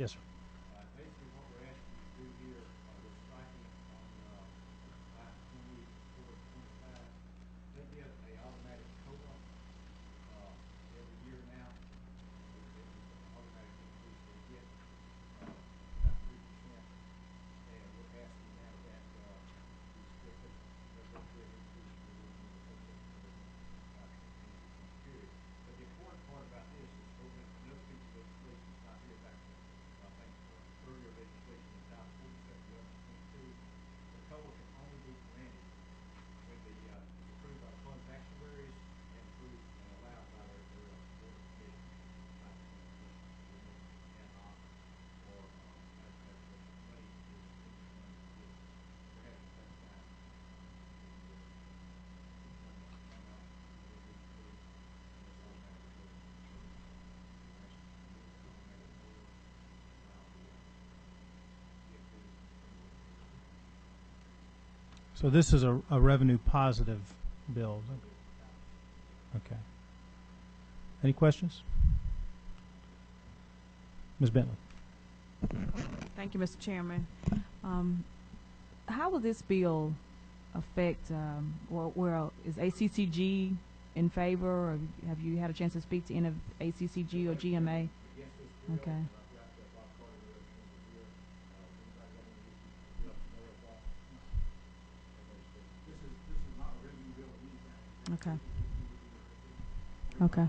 Yes, sir. Basically, what we're asking you to do here, we're striking on line 24 and 25. They get a automatic COLA every year now. It was an automatic increase they get about 3%, and we're asking now that we still take the rate increase and we're going to take it for the 25 period. But the important part about this is another piece of legislation that's not here back to I think earlier legislation in House 47-11-22. The COLA can only be granted when it's approved by the fund's actuaries and approved and allowed by their board of commissioners. Not ad hoc or as the money is we're having the same time. So this is a revenue positive bill. Okay. Any questions? Ms. Bentley. Thank you, Mr. Chairman. How will this bill affect, is ACCG in favor, or have you had a chance to speak to any of ACCG or GMA? Okay. Okay. Okay.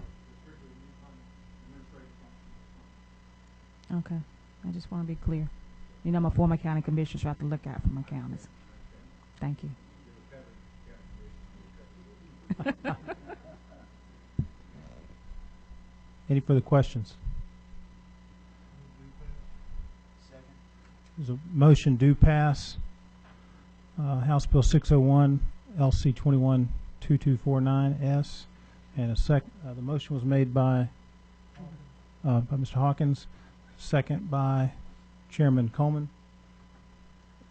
Okay. I just want to be clear. You know, I'm a former county commissioner, so I have to look out for my counties. Thank you. Any further questions? There's a motion do pass. House Bill 601, LC 212249S, and the motion was made by Mr. Hawkins, second by Chairman Coleman.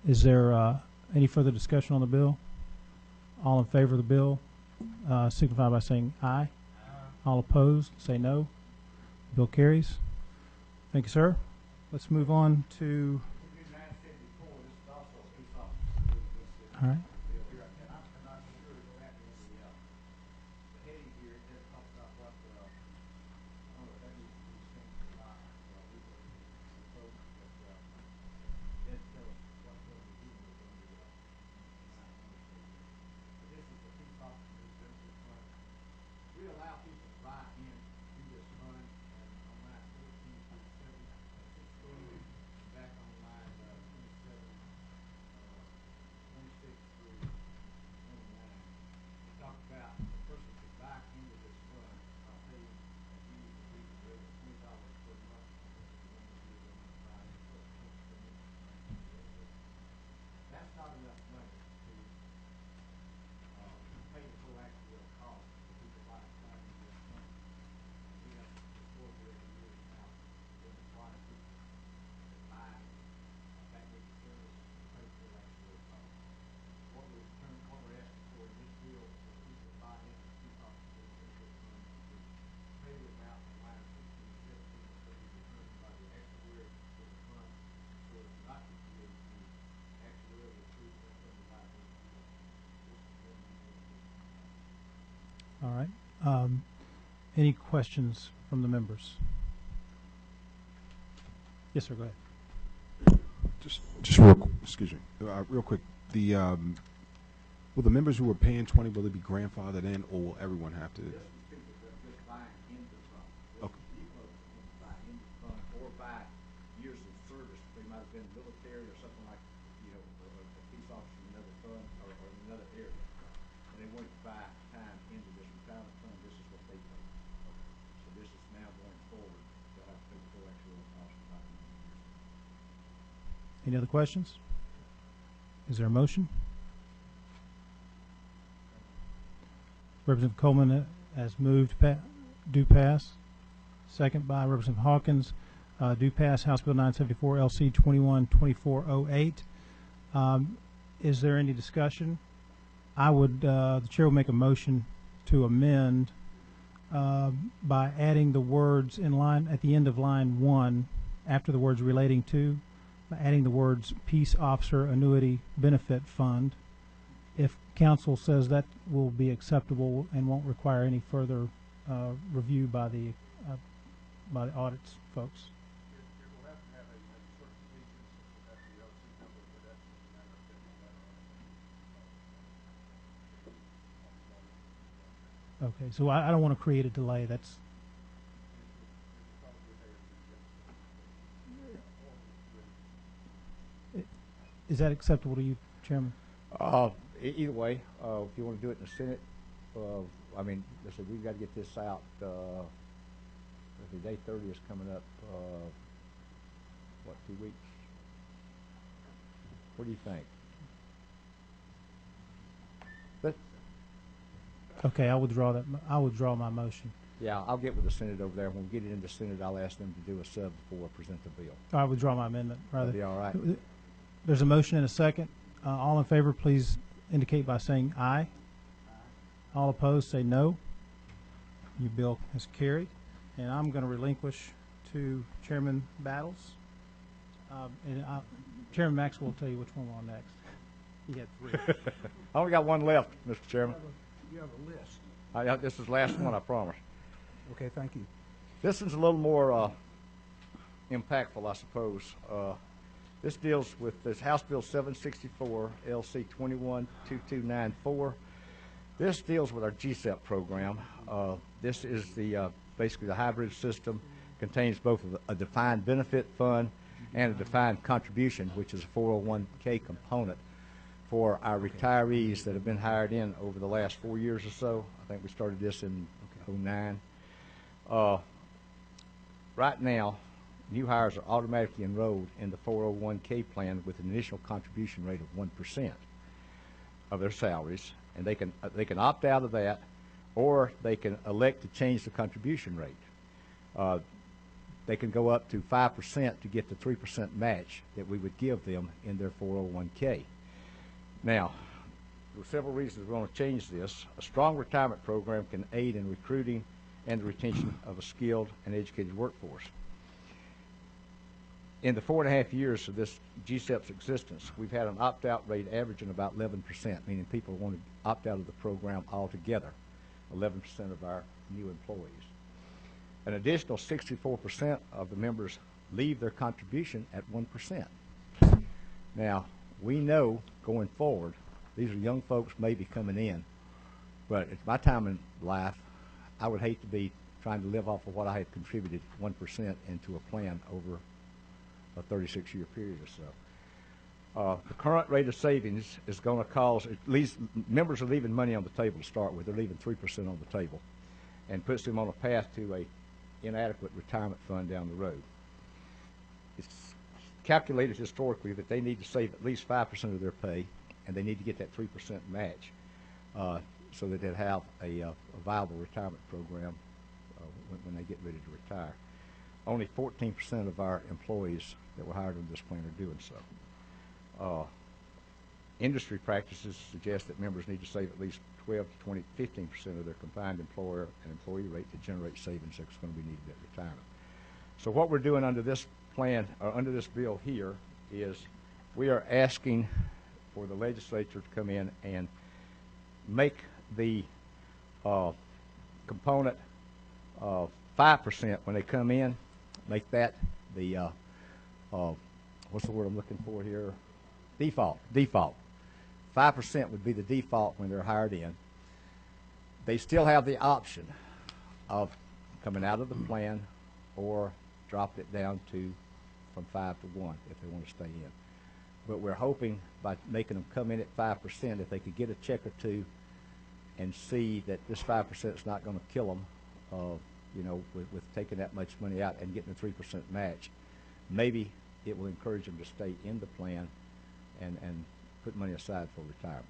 Is there any further discussion on the bill? All in favor of the bill signify by saying aye. All opposed say no. Bill carries. Thank you, sir. Let's move on to. All right. We allow people to buy in to this fund, and on line 14 through 16, back on line 27, 26 through 29. We talk about the person could buy into this fund by paying a fee to be the rate of $20 per month. That's not enough money to pay the full actual cost for people buying into this fund. We have reported every year now in the quantity people that buy that need service to pay the full actual cost. What we're asking for in this bill is for people to buy in the two costs of this fund to pay the amount in line 16 and 17 that will be determined by the actuary for the fund, so it's not to create the actuarial improvement from the liability. All right. Any questions from the members? Yes, sir. Go ahead. Just real quick. The will the members who are paying 20, will they be grandfathered in, or will everyone have to? Just people that are just buying into the fund. Okay. People that buy into the fund or buy years of service. They might have been military or something like, a peace officer in another fund or in another area. And they want to buy time into this retirement fund. This is what they pay. So this is now going forward. They'll have to pay the full actual cost of about Any other questions? Is there a motion? Representative Coleman has moved do pass. Second by Representative Hawkins. Do pass House Bill 974 LC 212408. Is there any discussion? I would, the chair will make a motion to amend by adding the words in line at the end of line 1 after the words relating to, by adding the words Peace Officer Annuity Benefit Fund. If council says that will be acceptable and won't require any further review by the audits folks. It will have to have a certification, it will have the LC number, but that's a matter of getting that. Okay, so I don't want to create a delay. That's is that acceptable to you, Chairman? Either way, if you want to do it in the Senate, I mean, listen, we've got to get this out. The day 30 is coming up. What, 2 weeks? What do you think? But Okay, I withdraw that. I withdraw my motion. yeah, I'll get with the Senate over there. When we get it in the Senate, I'll ask them to do a sub before I present the bill. I withdraw my amendment. Rather, That'd be all right. There's a motion and a second. All in favor, please indicate by saying aye. All opposed, say no. Your bill is carried. And I'm going to relinquish to Chairman Battles. Chairman Maxwell will tell you which one we're on next. He had 3. I only got one left, Mr. Chairman. You have a list. This is the last one, I promise. Okay, thank you. This is a little more impactful, I suppose. This deals with this House Bill 764, LC 212294. This deals with our GSEP program. This is the basically the hybrid system, contains both a defined benefit fund and a defined contribution, which is a 401k component for our retirees that have been hired in over the last 4 years or so. I think we started this in 2009. Right now, new hires are automatically enrolled in the 401k plan with an initial contribution rate of 1% of their salaries, and they can opt out of that, or they can elect to change the contribution rate. They can go up to 5% to get the 3% match that we would give them in their 401k. Now, there are several reasons we want to change this. A strong retirement program can aid in recruiting and the retention of a skilled and educated workforce. In the 4.5 years of this GSEP's existence, we've had an opt-out rate averaging about 11%, meaning people want to opt out of the program altogether, 11% of our new employees. An additional 64% of the members leave their contribution at 1%. Now, we know going forward, these are young folks maybe coming in, but at my time in life, I would hate to be trying to live off of what I had contributed 1% into a plan over a 36-year period or so. The current rate of savings is going to cause, at least members are leaving money on the table to start with. They're leaving 3% on the table, and puts them on a path to a inadequate retirement fund down the road. It's calculated historically that they need to save at least 5% of their pay, and they need to get that 3% match so that they'll have a viable retirement program when they get ready to retire. Only 14% of our employees that were hired on this plan are doing so. Industry practices suggest that members need to save at least 12 to 20, 15% of their combined employer and employee rate to generate savings that's going to be needed at retirement. So what we're doing under this plan, or under this bill here, is we are asking for the legislature to come in and make the component of 5% when they come in, make that the, what's the word I'm looking for here? Default. 5% would be the default when they're hired in. They still have the option of coming out of the plan or drop it down to from 5 to 1 if they want to stay in. But we're hoping by making them come in at 5%, if they could get a check or two and see that this 5% is not going to kill them, you know, with taking that much money out and getting a 3% match, maybe it will encourage them to stay in the plan and put money aside for retirement.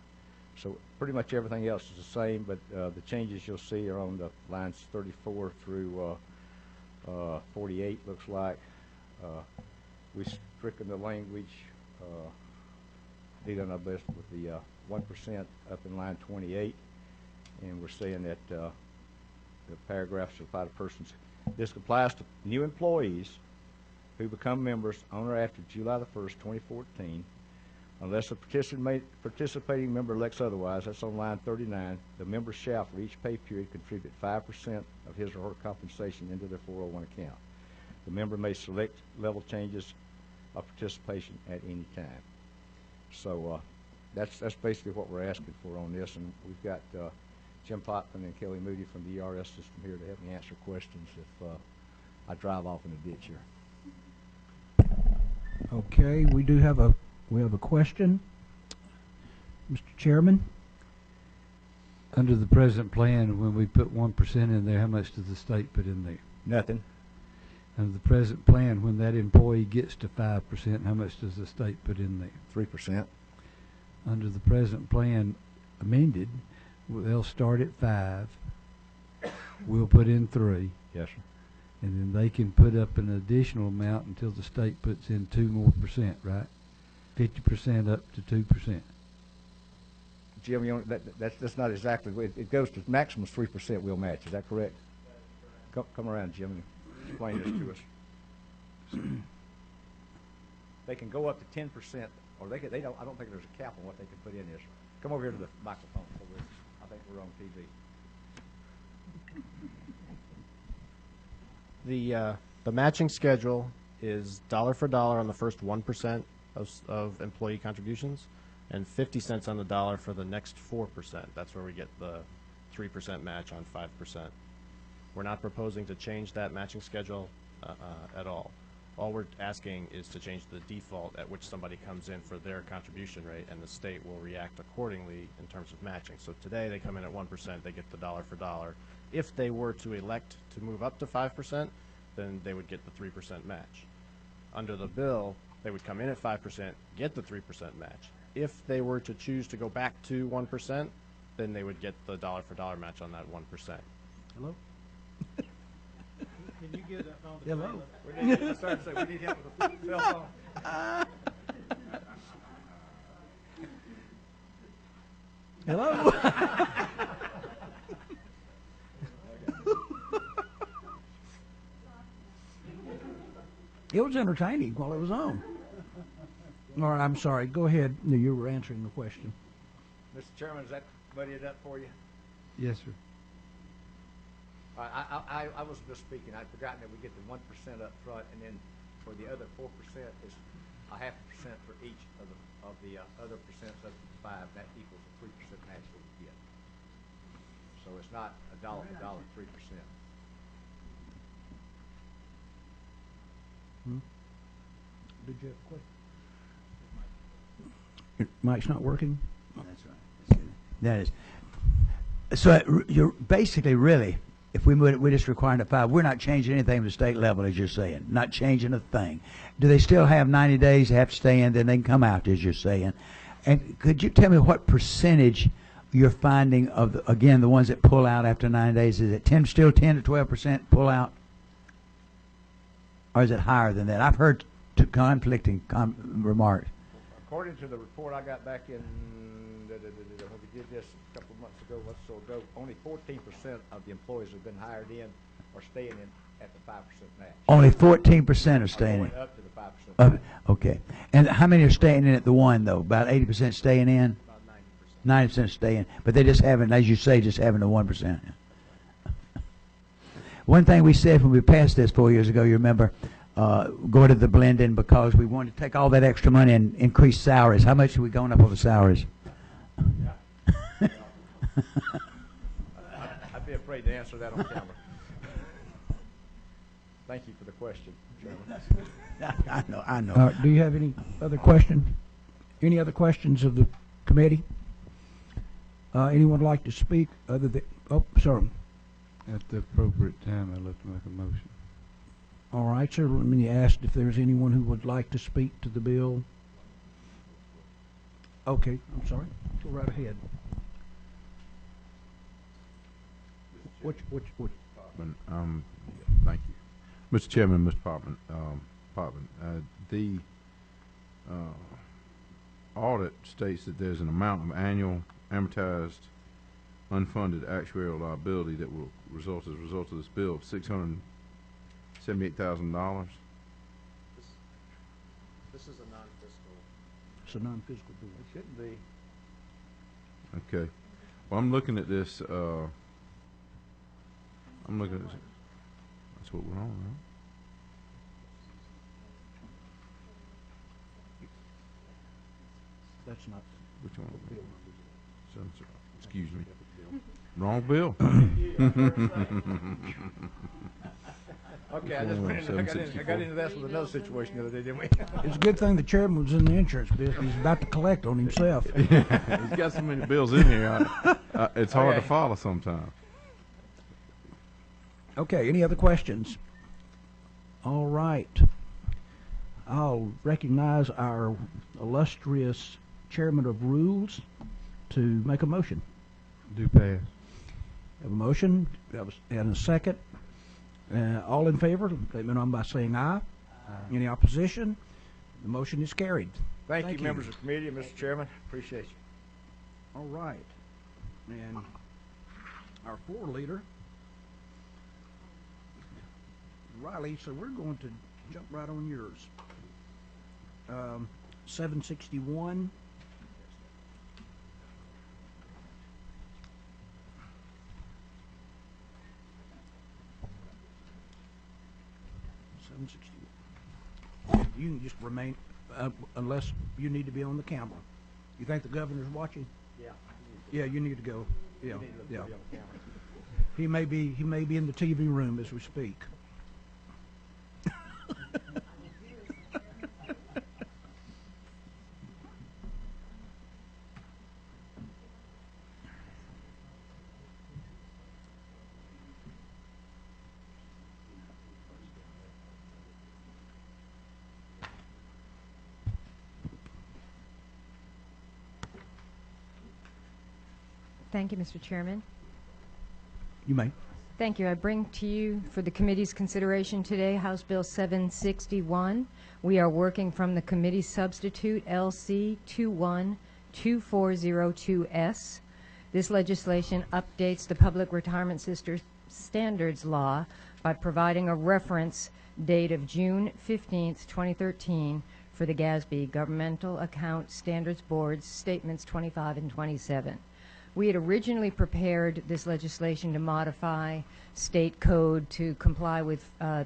So pretty much everything else is the same, but the changes you'll see are on the lines 34 through 48, looks like. We stricken the language, did our best with the 1% up in line 28, and we're saying that the paragraphs apply to persons. This applies to new employees who become members on or after July the 1st, 2014, unless a participating member elects otherwise, that's on line 39, the member shall, for each pay period, contribute 5% of his or her compensation into their 401 account. The member may select level changes of participation at any time. So that's basically what we're asking for on this, and we've got Jim Potman and Kelly Moody from the ERS system here to help me answer questions if I drive off in a ditch here. Okay, we have a question. Mr. Chairman? Under the present plan, when we put 1% in there, how much does the state put in there? Nothing. Under the present plan, when that employee gets to 5%, how much does the state put in there? 3%. Under the present plan amended, they'll start at 5, we'll put in 3, Yes, sir. and then they can put up an additional amount until the state puts in 2 more %, right? 50% up to 2%. Jim, that's not exactly, it goes to maximum 3% we'll match, is that correct? Come around, Jim, and explain this to us. They can go up to 10%, or I don't think there's a cap on what they can put in this. Come over here to the microphone, I think we're on TV. The matching schedule is dollar for dollar on the first 1% of employee contributions, and 50 cents on the dollar for the next 4%. That's where we get the 3% match on 5%. We're not proposing to change that matching schedule at all. All we're asking is to change the default at which somebody comes in for their contribution rate, and the state will react accordingly in terms of matching. So today they come in at 1%, they get the dollar for dollar. If they were to elect to move up to 5%, then they would get the 3% match. Under the bill, they would come in at 5%, get the 3% match. If they were to choose to go back to 1%, then they would get the dollar for dollar match on that 1%. Hello? Can you give that phone to Hello? We need help with the cell phone. Hello? It was entertaining while it was on. All right, I'm sorry. Go ahead. No, you were answering the question. Mr. Chairman, is that muddy it up for you? Yes, sir. I was just speaking. I'd forgotten that we get the 1% up front, and then for the other 4% is a 0.5% for each of the other percents up to 5. That equals a 3% match that we get. So it's not a dollar for dollar, 3%. Did you have a question? Your mic's not working? That's right. That is. So you're basically really, if we're just requiring a 5, we're not changing anything at the state level, as you're saying. Not changing a thing. Do they still have 90 days they have to stay in, then they can come out, as you're saying? And could you tell me what percentage you're finding of, again, the ones that pull out after 90 days? Is it still 10 to 12% pull out? Or is it higher than that? I've heard conflicting remarks. According to the report I got back in, when we did this a couple of months ago, only 14% of the employees who have been hired in are staying in at the 5% match. Only 14% are staying in. Up to the 5% match. Okay. And how many are staying in at the 1, though? About 80% staying in? About 90%. 90% staying. But they just having, as you say, just having the 1%. One thing we said when we passed this 4 years ago, you remember, go to the blending because we wanted to take all that extra money and increase salaries. How much are we going up over salaries? I'd be afraid to answer that on camera. Thank you for the question, Chairman. I know. Do you have any other questions? Any other questions of the committee? Anyone like to speak other than, oh, sorry. At the appropriate time, I'd like to make a motion. All right, sir. Let me ask if there's anyone who would like to speak to the bill. Okay, I'm sorry. Go right ahead. Which? Thank you. Mr. Chairman, Mr. Poppin, the audit states that there's an amount of annual amortized unfunded actuarial liability that will result as a result of this bill of $678,000. This is a non-fiscal. It's a non-fiscal bill. It shouldn't be. Okay. Well, I'm looking at this, I'm looking at this. That's what we're on, right? That's not. Which one? Excuse me. Wrong bill. Okay, I just went into, I got into this with another situation the other day, didn't we? It's a good thing the chairman was in the insurance business. He's about to collect on himself. He's got so many bills in here, it's hard to Okay. follow sometimes. Okay, any other questions? All right. I'll recognize our illustrious chairman of rules to make a motion. Do pass. Have a motion, and a second. All in favor, let me know by saying aye. Any opposition? The motion is carried. Thank Thank you, you. members of the committee, and Mr. Chairman. Appreciate you. All right. And our floor leader, Riley, so we're going to jump right on yours. 761. You can just remain, unless you need to be on the camera. You think the governor's watching? Yeah. Yeah, you need to go. Yeah, yeah. He may be in the TV room as we speak. Thank you, Mr. Chairman. You may. Thank you. I bring to you for the committee's consideration today House Bill 761. We are working from the committee substitute LC 212402S. This legislation updates the Public Retirement Standards Law by providing a reference date of June 15th, 2013 for the GASB, Governmental Account Standards Board's Statements 25 and 27. We had originally prepared this legislation to modify state code to comply with to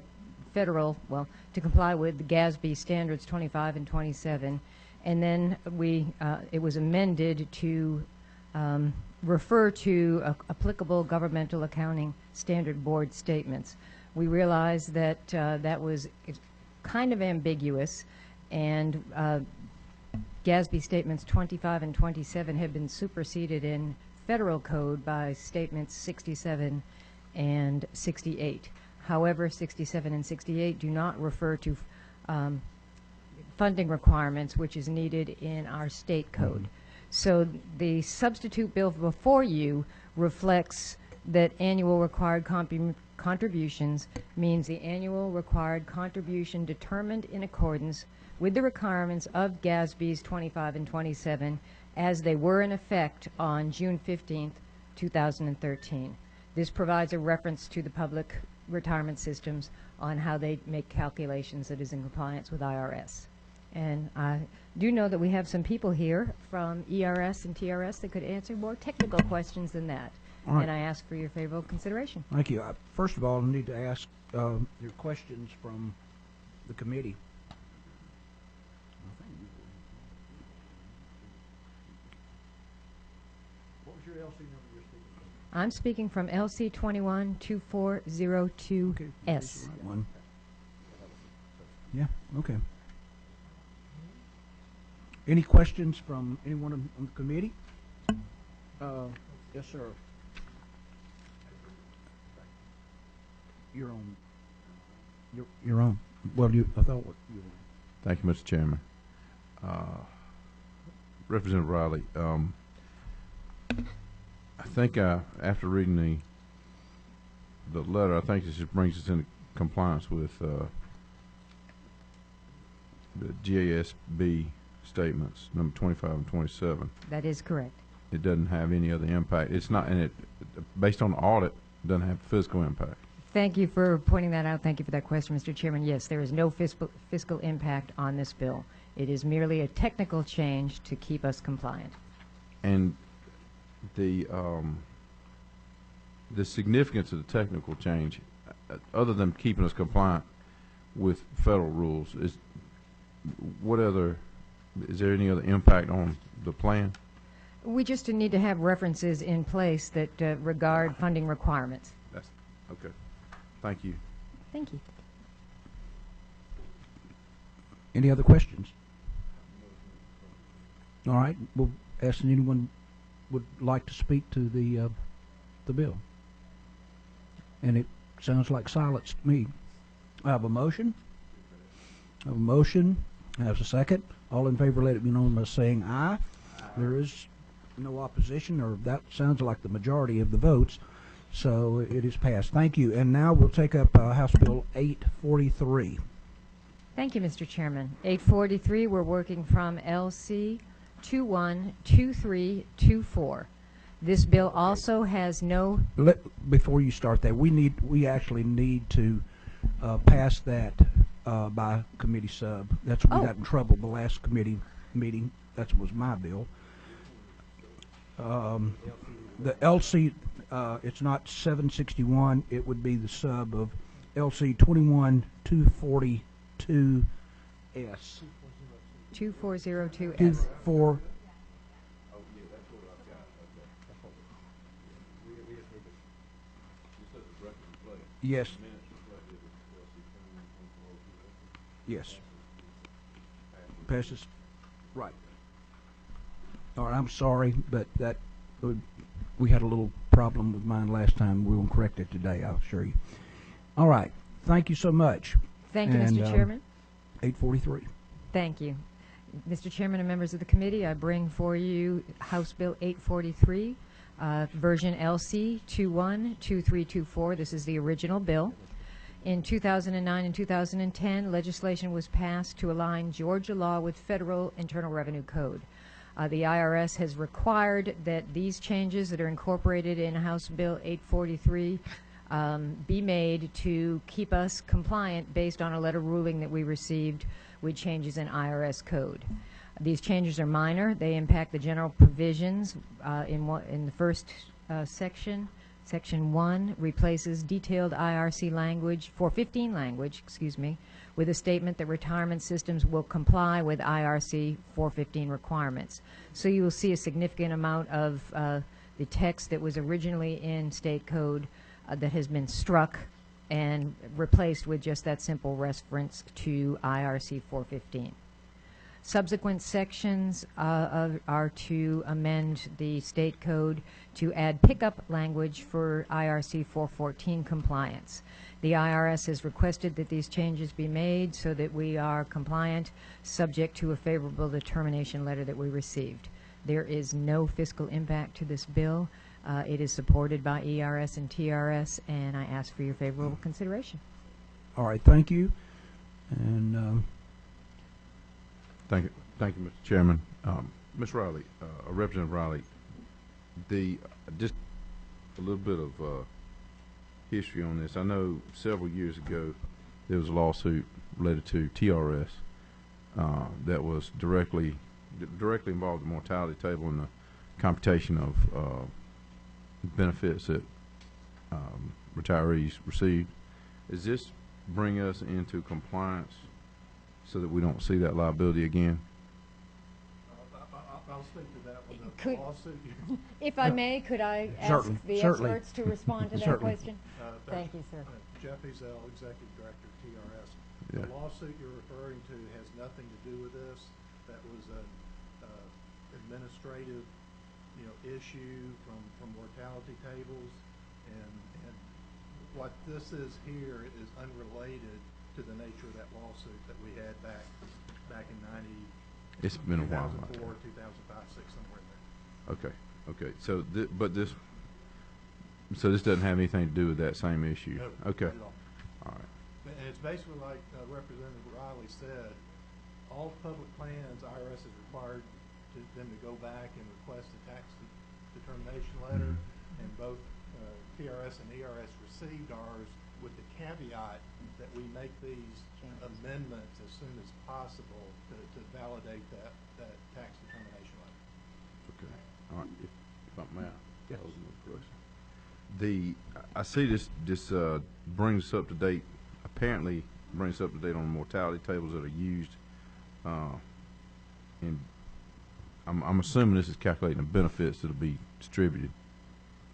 comply with the GASB standards 25 and 27, and then it was amended to refer to applicable governmental accounting standard board statements. We realized that that was kind of ambiguous, and GASB statements 25 and 27 have been superseded in federal code by statements 67 and 68. However, 67 and 68 do not refer to funding requirements, which is needed in our state code. So the substitute bill before you reflects that annual required contributions means the annual required contribution determined in accordance with the requirements of GASB's 25 and 27 as they were in effect on June 15th, 2013. This provides a reference to the public retirement systems on how they make calculations that is in compliance with IRS. And I do know that we have some people here from ERS and TRS that could answer more technical questions than that. All right. And I ask for your favorable consideration. Thank you. First of all, I need to ask your questions from the committee. What was your LC number you're speaking from? I'm speaking from LC 212402S. Okay, that's the right one. Yeah, okay. Any questions from anyone on the committee? Yes, sir. You're on. You're on. Well, I thought you were. Thank you, Mr. Chairman. Representative Riley, I think after reading the letter, I think this just brings us into compliance with the GASB statements, number 25 and 27. That is correct. It doesn't have any other impact. It's not, and it, based on the audit, it doesn't have physical impact. Thank you for pointing that out. Thank you for that question, Mr. Chairman. Yes, there is no fiscal impact on this bill. It is merely a technical change to keep us compliant. And the significance of the technical change, other than keeping us compliant with federal rules, is there any other impact on the plan? We just need to have references in place that regard funding requirements. That's okay. Thank you. Thank you. Any other questions? All right, we'll ask if anyone would like to speak to the bill. And it sounds like silence to me. I have a motion. I have a motion. I have a second. All in favor, let it be known by saying aye. There is no opposition, or that sounds like the majority of the votes. So it is passed. Thank you. And now we'll take up House Bill 843. Thank you, Mr. Chairman. 843, we're working from LC 212324. This bill also has no... Before you start that, we actually need to pass that by committee sub. That's what we got in trouble the last committee meeting. That was my bill. The LC, it's not 761. It would be the sub of LC 21242S. 2402S. Yes. Yes. Passes. Right. All right, I'm sorry, but we had a little problem with mine last time. We will correct it today, I'll assure you. All right. Thank you so much. Thank you, Mr. Chairman. 843. Thank you. Mr. Chairman and members of the committee, I bring for you House Bill 843, version LC 212324. This is the original bill. In 2009 and 2010, legislation was passed to align Georgia law with federal Internal Revenue Code. The IRS has required that these changes that are incorporated in House Bill 843 be made to keep us compliant based on a letter ruling that we received with changes in IRS code. These changes are minor. They impact the general provisions in the first section. Section 1 replaces detailed IRC language, 415 language, with a statement that retirement systems will comply with IRC 415 requirements. So you will see a significant amount of the text that was originally in state code that has been struck and replaced with just that simple reference to IRC 415. Subsequent sections are to amend the state code to add pickup language for IRC 414 compliance. The IRS has requested that these changes be made so that we are compliant, subject to a favorable determination letter that we received. There is no fiscal impact to this bill. It is supported by ERS and TRS, and I ask for your favorable consideration. All right, thank you. And Thank you, Mr. Chairman. Ms. Riley, Representative Riley, just a little bit of history on this. I know several years ago there was a lawsuit related to TRS that was directly involved in the mortality table and the computation of benefits that retirees received. Does this bring us into compliance so that we don't see that liability again? I'll speak to that one. Could- The lawsuit. If I may, could I ask Certainly, the certainly. experts to respond to that Certainly. question? Thank you, sir. Jeff Ezel, Executive Director, TRS. Yeah. The lawsuit you're referring to has nothing to do with this. That was an administrative, issue from mortality tables, and what this is here is unrelated to the nature of that lawsuit that we had back in It's been a while. 2004, 2005, 6, somewhere in there. Okay. So, so this doesn't have anything to do with that same issue. No, Okay. not at all. All right. And it's basically like Representative Riley said, all public plans, IRS is required them to go back and request a tax determination letter, and both TRS and ERS received ours with the caveat that we make these amendments as soon as possible to validate that tax determination letter. Okay. All right. If I may, that was my question. I see this brings us up to date. Apparently, brings us up to date on the mortality tables that are used, and I'm assuming this is calculating the benefits that'll be distributed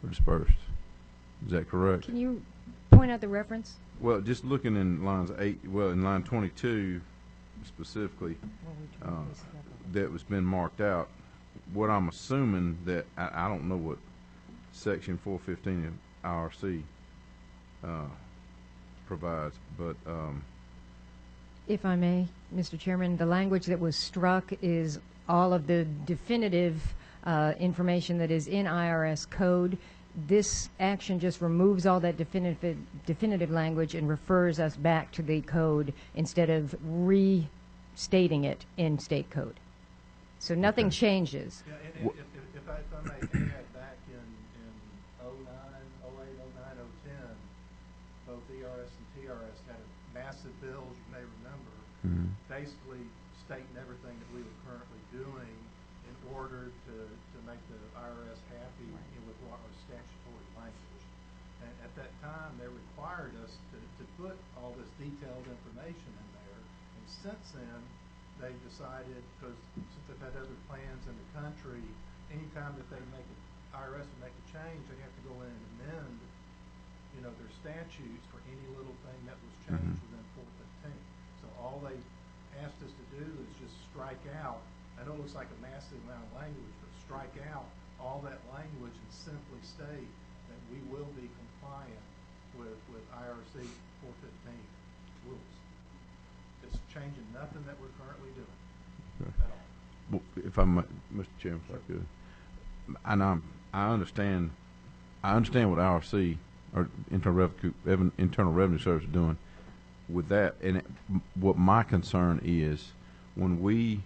or dispersed. Is that correct? Can you point out the reference? Well, just looking in in line 22 specifically, that was been marked out. What I'm assuming that I don't know what Section 415 of IRC provides, but If I may, Mr. Chairman, the language that was struck is all of the definitive information that is in IRS code. This action just removes all that definitive language and refers us back to the code instead of restating it in state code. So nothing changes. Yeah, and if I may add, back in 09, 08, 09, 010, both ERS and TRS had massive bills, you may remember, basically stating everything that we were currently doing in order to make the IRS happy with what was statutory language. And at that time, they required us to put all this detailed information in there. And since then, they decided, because since they've had other plans in the country, anytime that they IRS would make a change, they have to go in and amend, their statutes for any little thing that was changed within 415. So all they asked us to do is just strike out. I know it looks like a massive amount of language, but strike out all that language and simply state that we will be compliant with IRC 415 rules. It's changing nothing that we're currently doing at all. well, if I might, Mr. Chairman, if I could, and I understand what IRC or Internal Revenue Service is doing with that, and what my concern is when we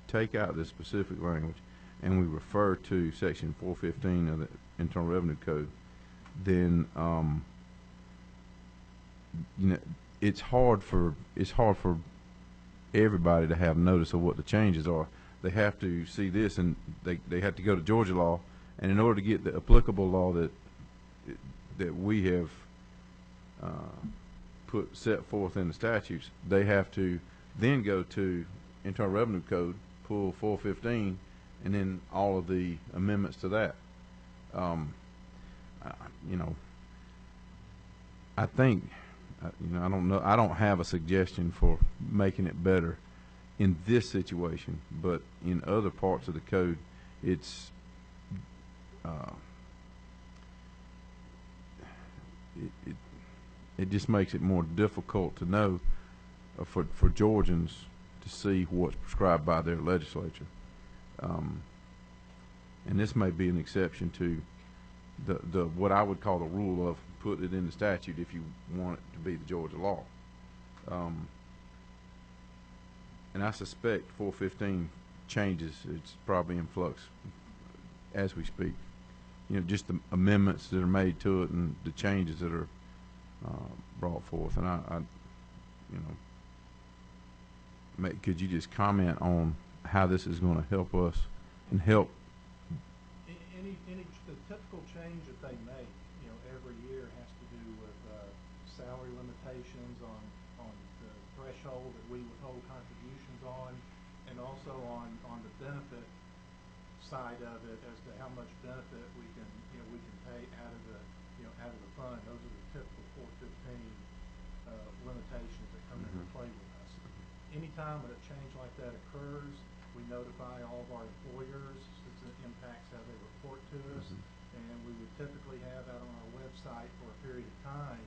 take out this specific language and we refer to Section 415 of the Internal Revenue Code, then it's hard for everybody to have notice of what the changes are. They have to see this, and they have to go to Georgia law, and in order to get the applicable law that we have set forth in the statutes, they have to then go to Internal Revenue Code, pull 415, and then all of the amendments to that. I think, I don't know, I don't have a suggestion for making it better in this situation, but in other parts of the code, it's it just makes it more difficult to know for Georgians to see what's prescribed by their legislature. And this may be an exception to the what I would call the rule of put it in the statute if you want it to be the Georgia law. And I suspect 415 changes. It's probably in flux as we speak. Just the amendments that are made to it and the changes that are brought forth. And could you just comment on how this is going to help us and help? The typical change that they make, every year has to do with salary limitations on the threshold that we withhold contributions on, and also on the benefit side of it as to how much benefit we can pay out of the fund. Those are the typical 415 limitations that come into play with us. Anytime that a change like that occurs, we notify all of our employers since it impacts how they report to us, and we would typically have out on our website for a period of time,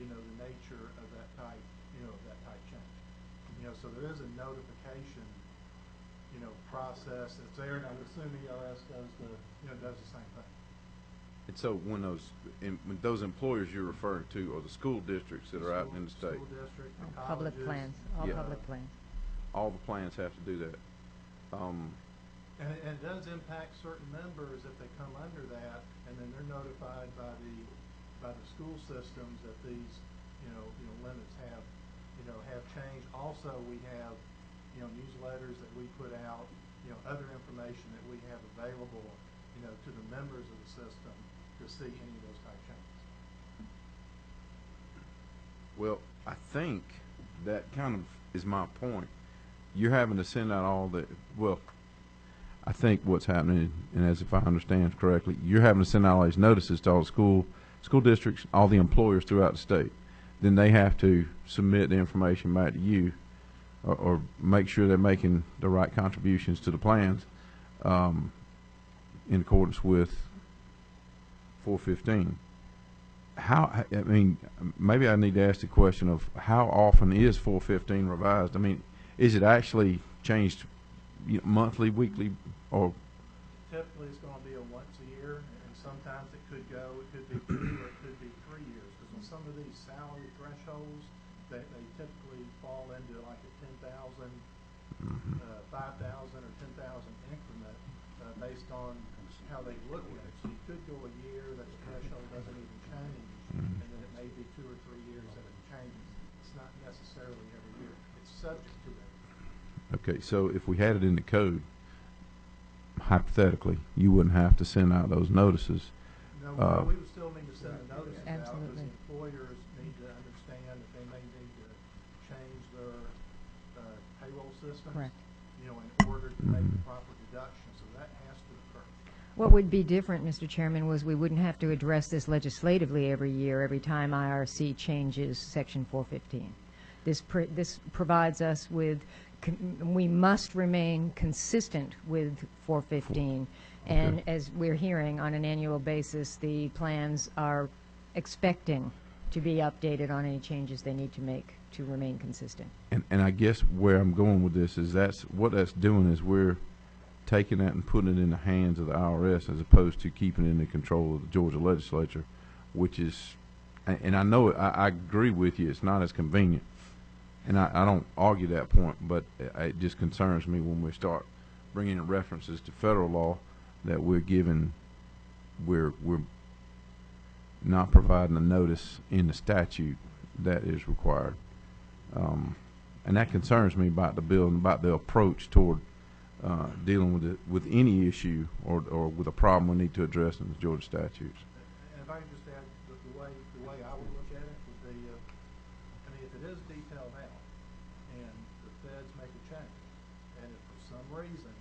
the nature of that type change. So there is a notification, process that's there, and I would assume ERS does the same thing. And so when those employers you're referring to are the school districts that are out in the state. School district, the Public colleges. plans, all public plans. All the plans have to do that. And it does impact certain members if they come under that, and then they're notified by the by the school systems that these, limits have changed. Also, we have, newsletters that we put out, other information that we have available, to the members of the system to see any of those type changes. Well, I think that kind of is my point. You're having to send out all the, well, I think what's happening, and as if I understand correctly, you're having to send out all these notices to all the school districts, all the employers throughout the state. Then they have to submit the information back to you, or make sure they're making the right contributions to the plans in accordance with 415. How, I mean, maybe I need to ask the question of how often is 415 revised? I mean, is it actually changed monthly, weekly, or? Typically, it's going to be a once a year, and sometimes it could be 2 or it could be 3 years. Because on some of these salary thresholds, they typically fall into like a 10,000, 5,000, or 10,000 increment based on how they look at it. So you could go a year that the threshold doesn't even change, and then it may be 2 or 3 years that it changes. It's not necessarily every year. It's subject to that. Okay, so if we had it in the code, hypothetically, you wouldn't have to send out those notices. No, we would still need to send the notices out because Absolutely. the employers need to understand that they may need to change their payroll systems. Correct. In order to make the proper deduction. So that has to occur. What would be different, Mr. Chairman, was we wouldn't have to address this legislatively every year, every time IRC changes Section 415. This provides us with, we must remain consistent with 415. And Okay. as we're hearing on an annual basis, the plans are expecting to be updated on any changes they need to make to remain consistent. And I guess where I'm going with this is what that's doing is we're taking that and putting it in the hands of the IRS as opposed to keeping it in the control of the Georgia legislature, which is, and I know I agree with you, it's not as convenient. And I don't argue that point, but it just concerns me when we start bringing in references to federal law that we're not providing a notice in the statute that is required. And that concerns me about the bill and about the approach toward dealing with any issue or with a problem we need to address in the Georgia statutes. And if I can just add, the way I would look at it would be, if it is detailed out and the feds make a change, and if for some reason,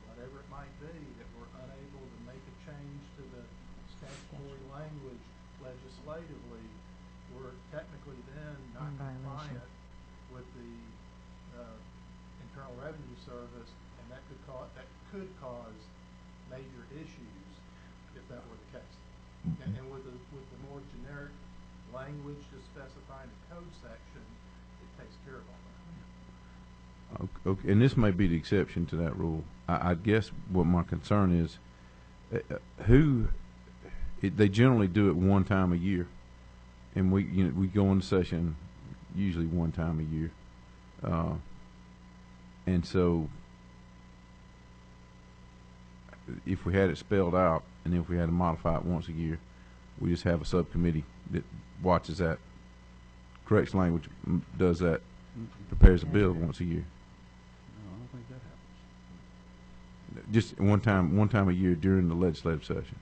whatever it might be, that we're unable to make a change to the statutory language legislatively, we're technically then not In violation. compliant with the Internal Revenue Service, and that could cause major issues if that were the case. And with the more generic language to specify in the code section, it takes care of all that. Okay, and this may be the exception to that rule. I guess what my concern is, they generally do it one time a year, and we go into session usually one time a year, and so if we had it spelled out, and if we had to modify it once a year, we just have a subcommittee that watches that, corrects language, does that, prepares a bill once a year. No, I don't think that happens. Just one time a year during the legislative session.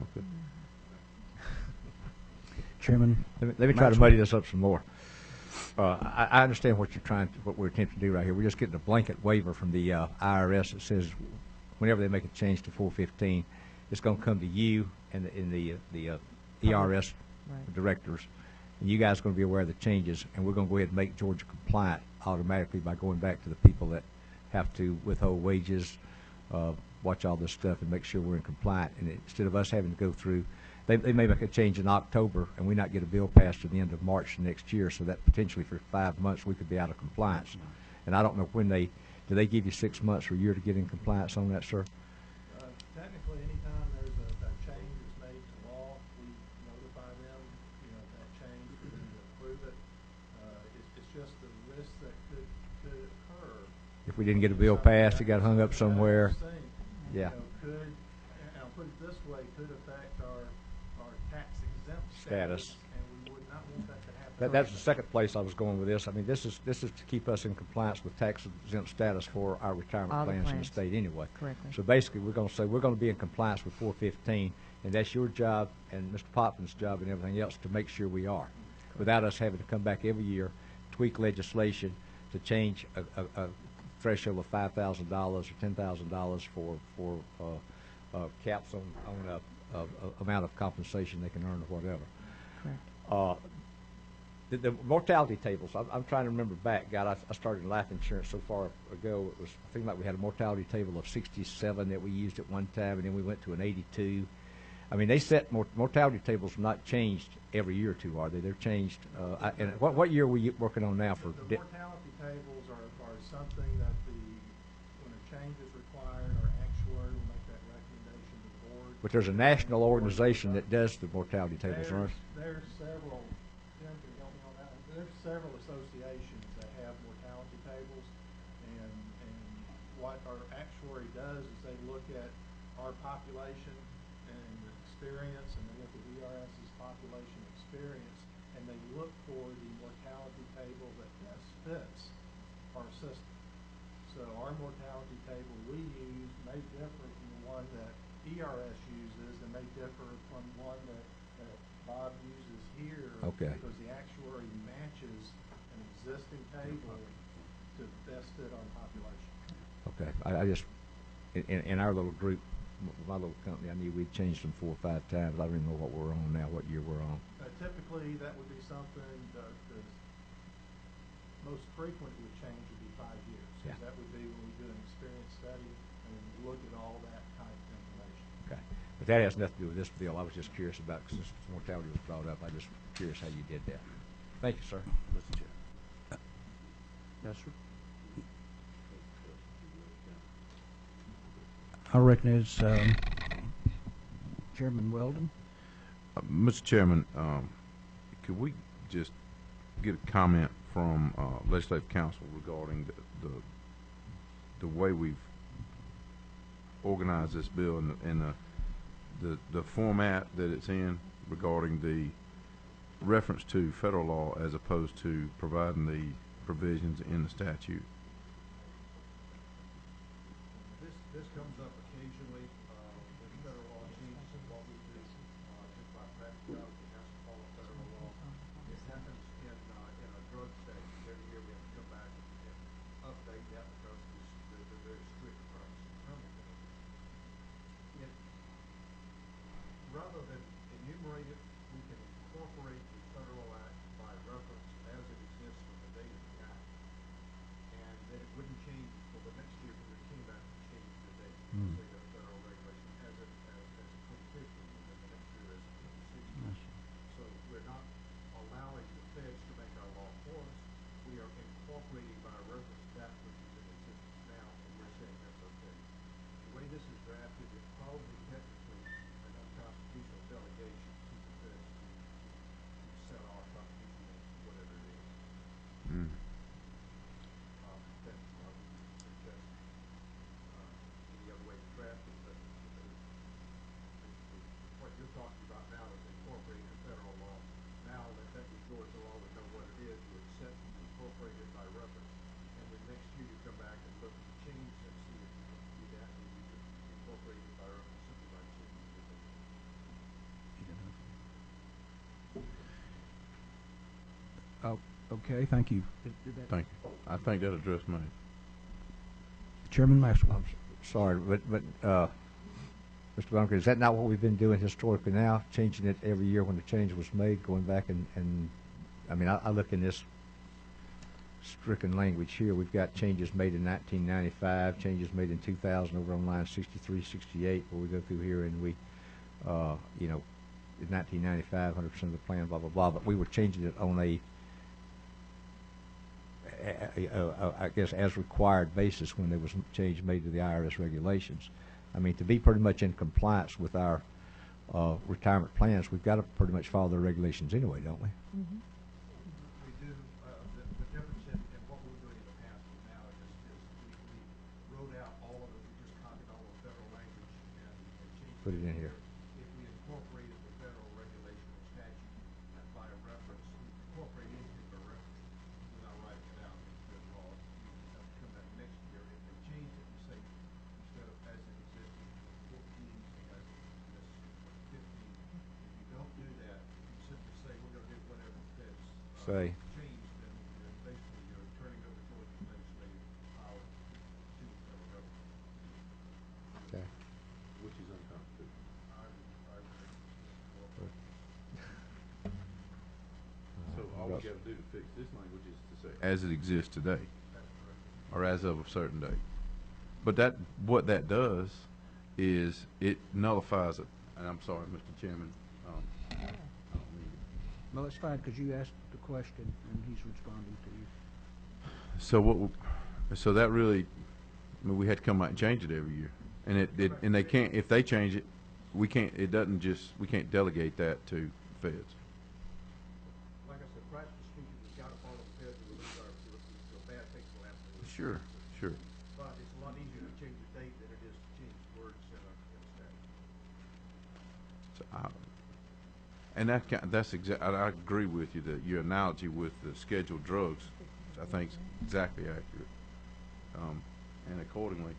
Okay. Chairman, Let me try to muddy this up some more. I understand what we're attempting to do right here. We're just getting a blanket waiver from the IRS that says whenever they make a change to 415, it's going to come to you and the ERS Right. directors, and you guys are going to be aware of the changes, and we're going to go ahead and make Georgia compliant automatically by going back to the people that have to withhold wages, watch all this stuff, and make sure we're in compliant. And instead of us having to go through, they may make a change in October and we not get a bill passed to the end of March next year, so that potentially for 5 months we could be out of compliance. And I don't know when do they give you 6 months or a year to get in compliance on that, sir? Technically, anytime there's a change that's made to law, we notify them, that change, we approve it. It's just the risk that could occur. If we didn't get a bill passed, it got hung up somewhere. Yeah. And I'll put it this way could affect our tax exempt Status. and we would not want that to happen. That's the second place I was going with this. I mean, this is to keep us in compliance with tax exempt status for our retirement All the plans in the plans. state anyway. Correctly. So basically, we're going to say we're going to be in compliance with 415, and that's your job and Mr. Poplin's job and everything else to make sure we are, without us having to come back every year, tweak legislation to change a threshold of $5,000 or $10,000 for caps on amount of compensation they can earn or whatever. Correct. The mortality tables, I'm trying to remember back. God, I started in life insurance so far ago. It was, I think like we had a mortality table of 67 that we used at one time, and then we went to an 82. I mean, they set mortality tables are not changed every year or two, are they? They're changed. And what year are we working on now for? The mortality tables are something that when a change is required, our actuary will make that recommendation to the board. But there's a national organization that does the mortality tables, right? There's several, Jim, can you help me on that? There's several associations that have mortality tables, and what our actuary does is they look at our population and experience, and they look at ERS's population experience, and they look for the mortality table that best fits our system. So our mortality table we use may differ from the one that ERS uses, and may differ from one that Bob uses here. Okay. Because the actuary matches an existing table to best fit our population. Okay. I just, in our little group, my little company, I knew we'd changed them 4 or 5 times. I don't even know what we're on now, what year we're on. Typically, that would be something, the most frequent would change would be 5 years. 'Cause Yeah. that would be when we do an experience study and look at all that type of information. Okay. But that has nothing to do with this deal. I was just curious about, because mortality was brought up, I just curious how you did that. Thank you, sir. Mr. Chair. Yes, sir. I recognize Chairman Weldon. Mr. Chairman, could we just get a comment from Legislative Council regarding the way we've organized this bill and the format that it's in regarding the reference to federal law as opposed to providing the provisions in the statute? This comes up occasionally when federal law changes, and what we do, just by practicality, it has to follow federal law. It happens in a drug statute. Every year we have to come back and update that because they're very strict across the criminal code. Rather than enumerate it, we can incorporate the federal act by reference as it exists from the date of the act. And then it wouldn't change until the next year when we came back to change the date. Say the federal regulation as 2015, and then the next year as 2016. So we're not allowing the feds to make our law for us. We are incorporating by reference that which is in existence now, and we're saying that's okay. The way this is drafted, it's probably technically an unconstitutional delegation to the feds to set our constitution as whatever it is. That we suggest any other way to draft it, but what you're talking about now is incorporating the federal law. Now that the Georgia law would know what it is, you accept and incorporate it by reference, and then next year you come back and look at the change and see if you can do that, and you can incorporate it by reference simply by changing the date. Okay, thank you. Thank you. I think that addressed me. Chairman Maxwell. Sorry, but Mr. Bunker, is that not what we've been doing historically now, changing it every year when the change was made, going back and I mean, I look in this stricken language here. We've got changes made in 1995, changes made in 2000 over on line 63, 68, where we go through here and we, you know, in 1995, 100% of the plan, blah, blah, blah. But we were changing it on I guess, as required basis when there was change made to the IRS regulations. I mean, to be pretty much in compliance with our retirement plans, we've got to pretty much follow their regulations anyway, don't we? Mm-hmm. We do. The difference in what we were doing in the past and now is we wrote out all of it. We just copied all the federal language and changed Put it in here. say. changed, and basically you're turning over towards the legislative power to the federal government. Okay. Which is unconstitutional. So all we gotta do to fix this language is to say, as it exists today, or as of a certain date. But that, what that does is it nullifies it, and I'm sorry, Mr. Chairman, I don't mean it. No, it's fine, because you asked the question, and he's responding to you. So so that really, I mean, we had to come out and change it every year. And and they can't, if they change it, we can't, it doesn't just, we can't delegate that to feds. Like I said, practice speaking, we've got to follow the feds and release our bad takes will have to. Sure, sure. But it's a lot easier to change the date than it is to change words in a statute. So and that's I agree with you that your analogy with the scheduled drugs, I think is exactly accurate. And accordingly,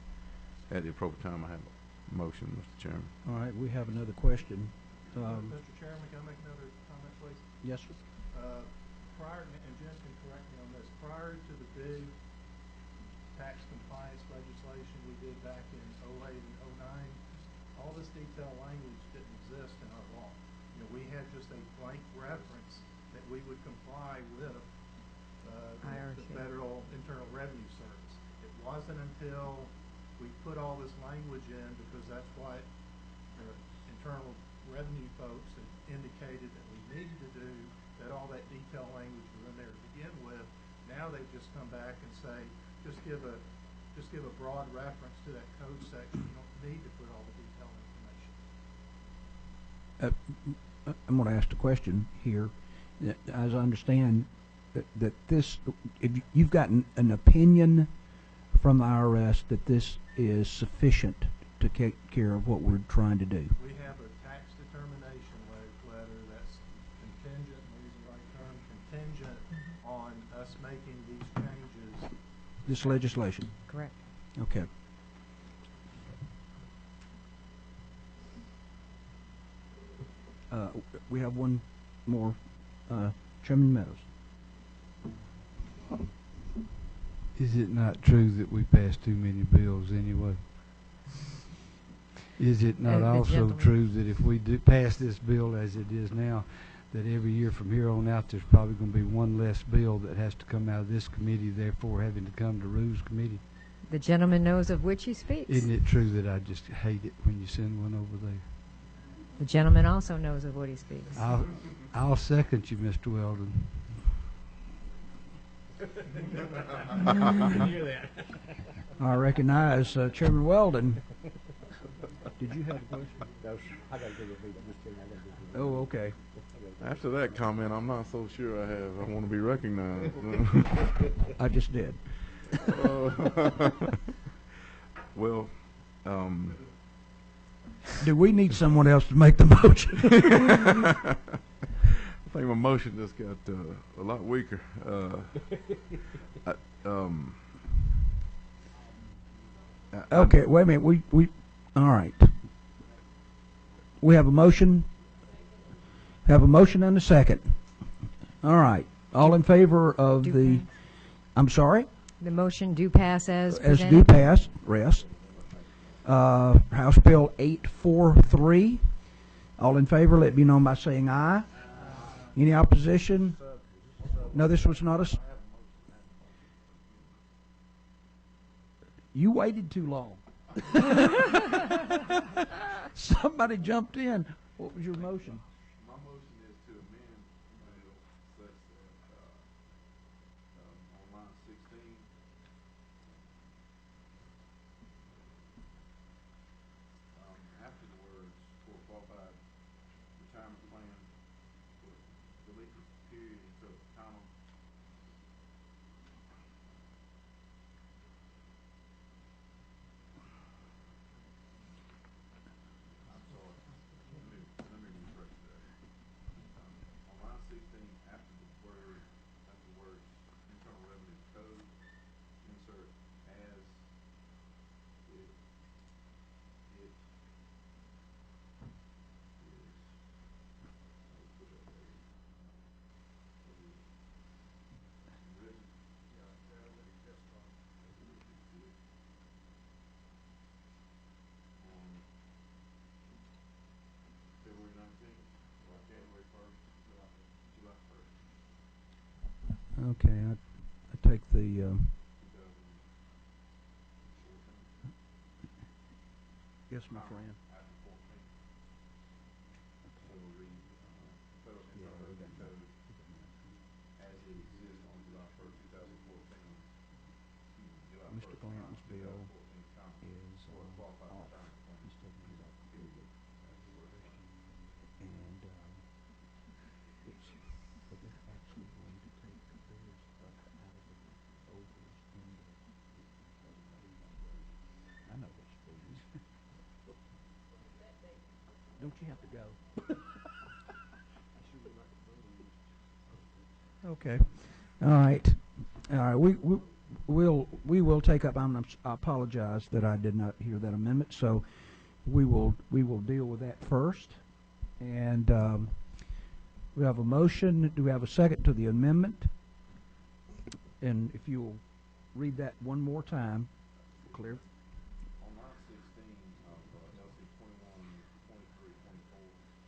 at the appropriate time, I have a motion, Mr. Chairman. All right, we have another question. Mr. Chairman, can I make another comment, please? Yes, sir. Prior, and Jen can correct me on this, prior to the big tax compliance legislation we did back in '08 and '09, all this detailed language didn't exist in our law. You know, we had just a blank reference that we would comply with the Federal Internal Revenue Service. It wasn't until we put all this language in, because that's what the Internal Revenue folks had indicated that we needed to do, that all that detailed language was in there to begin with. Now they've just come back and say, just give a broad reference to that code section. You don't need to put all the detailed information. I'm going to ask the question here. As I understand, that this, if you've got an opinion from the IRS that this is sufficient to take care of what we're trying to do. We have a tax determination letter that's contingent, I'm using the right term, contingent on us making these changes. This legislation. Correct. Okay. We have one more. Chairman Meadows. Is it not true that we pass too many bills anyway? Is it not The also gentleman. true that if we do pass this bill as it is now, that every year from here on out, there's probably going to be one less bill that has to come out of this committee, therefore having to come to Rules Committee? The gentleman knows of which he speaks. Isn't it true that I just hate it when you send one over there? The gentleman also knows of what he speaks. I'll second you, Mr. Weldon. I recognize Chairman Weldon. Did you have a question? I got to go with me, Mr. Chairman. I got to go. Oh, okay. After that comment, I'm not so sure I want to be recognized. I just did. Well, Do we need someone else to make the motion? I think my motion just got a lot weaker. Okay, wait a minute. We all right. We have a motion. Have a motion and a second. All right. All in favor of Do the? pass. I'm sorry. The motion do pass as As presented. do pass. Rest. House Bill 843. All in favor, let it be known by saying aye. Any opposition? No, this was not a. You waited too long. Somebody jumped in. What was your motion? My motion is to amend the bill such that on line 16, after the words for qualified retirement plan, delete the period and put a comma. I'm sorry. Let me rephrase that. On line 16, after the words Internal Revenue Code, insert as it is. Okay, I take the, yes, my friend. So we'll read, Federal Internal Revenue Code as it exists on July 1st, 2014. July Mr. 1st, Blanton's bill 2014, comma, is or a qualified off. retirement plan. He's taking his off. Period. And it's, but they're actually going to take theirs up out of the overs in the, I know which fees. Don't you have to go? Okay. All right. All right. We will take up. I apologize that I did not hear that amendment. So we will deal with that first. And we have a motion. Do we have a second to the amendment? And if you'll read that one more time, clear. On line 16 of LC 21, 23, 24,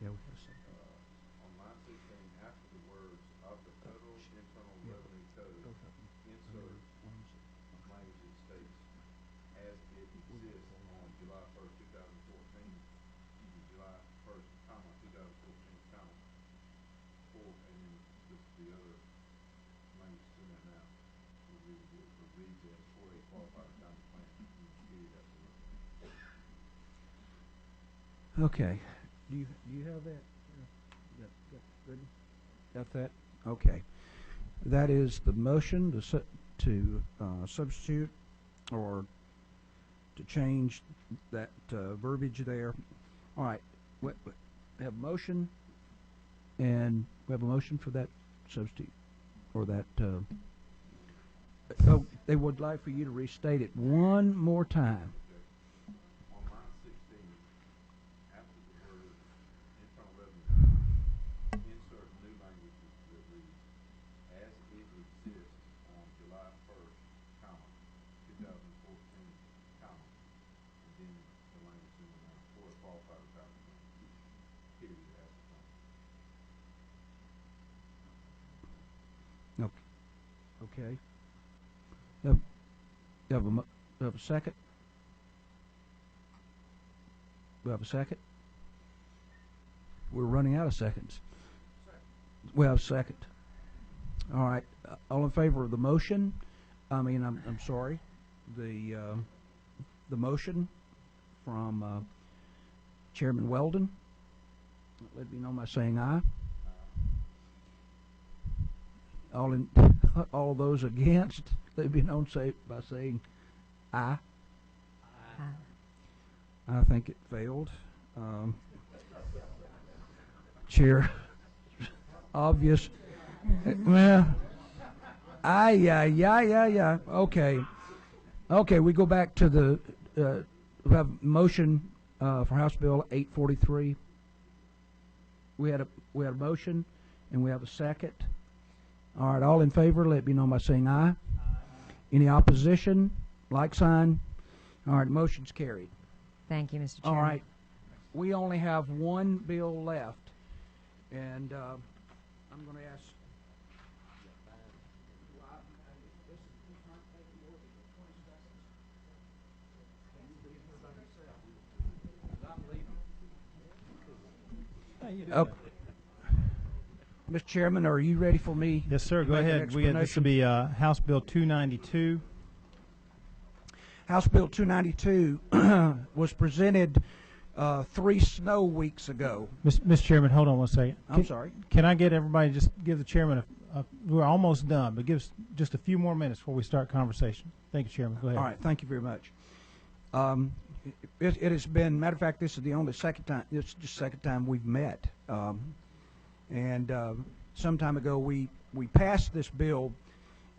Yeah, we have a second. on line 16, after the words of the Federal Internal Revenue Code, Both of them. insert One's- language that states, as it exists on July 1st, 2014, July 1st, comma, 2014, comma, for, and then the other language in there now, would read as for a qualified retirement plan, period, that's the word. Okay. Do you have that? Good. Got that? Okay. That is the motion to substitute or to change that verbiage there. All right. We have a motion, and we have a motion for that substitute or that. Oh, they would like for you to restate it one more time. On line 16, after the word internal revenue, insert new language that reads, as it exists on July 1st, comma, 2014, comma, and then the language in the now for a qualified retirement plan, period, as the plan. Okay. You have a second? We have a second? We're running out of seconds. We have a second. All right. All in favor of the motion? I'm sorry. The motion from Chairman Weldon. Let me know by saying aye. All of those against, let me know by saying aye. Aye. I think it failed. Chair, obvious. Well, yeah. Okay, we go back to the, we have motion for House Bill 843. We had a motion, and we have a second. All right, all in favor, let me know by saying aye. Any opposition? Like sign. All right, motion's carried. Thank you, Mr. All Chairman. right, we only have one bill left, and I'm going to ask. Oh, Mr. Chairman, are you ready for me? Yes, sir. to Go make an ahead. This will be House Bill 292. House Bill 292 was presented 3 snow weeks ago. Mr. Chairman, hold on one second. I'm sorry. Can I get everybody, just give the chairman we're almost done, but give us just a few more minutes before we start conversation. Thank you, Chairman. Go ahead. All right, thank you very much. It has been, matter of fact, this is the only second time we've met. And some time ago we passed this bill,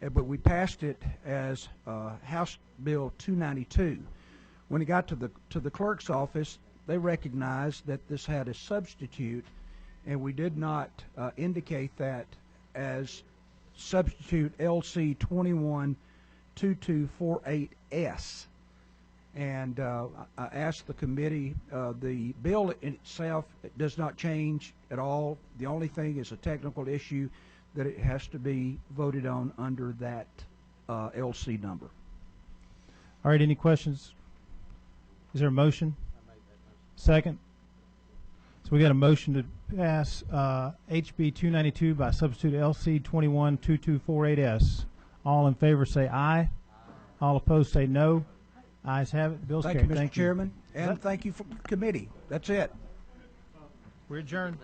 but we passed it as House Bill 292. When it got to the clerk's office, they recognized that this had a substitute, and we did not indicate that as substitute LC 212248S. And I asked the committee, the bill in itself does not change at all. The only thing is a technical issue that it has to be voted on under that LC number. All right, any questions? Is there a motion? Second? So we got a motion to pass HB 292 by substitute LC 212248S. All in favor say aye. All opposed say no. Ayes have it. Bill's Thank carried. you, Mr. Chairman, and thank you for the committee. That's it. We're adjourned.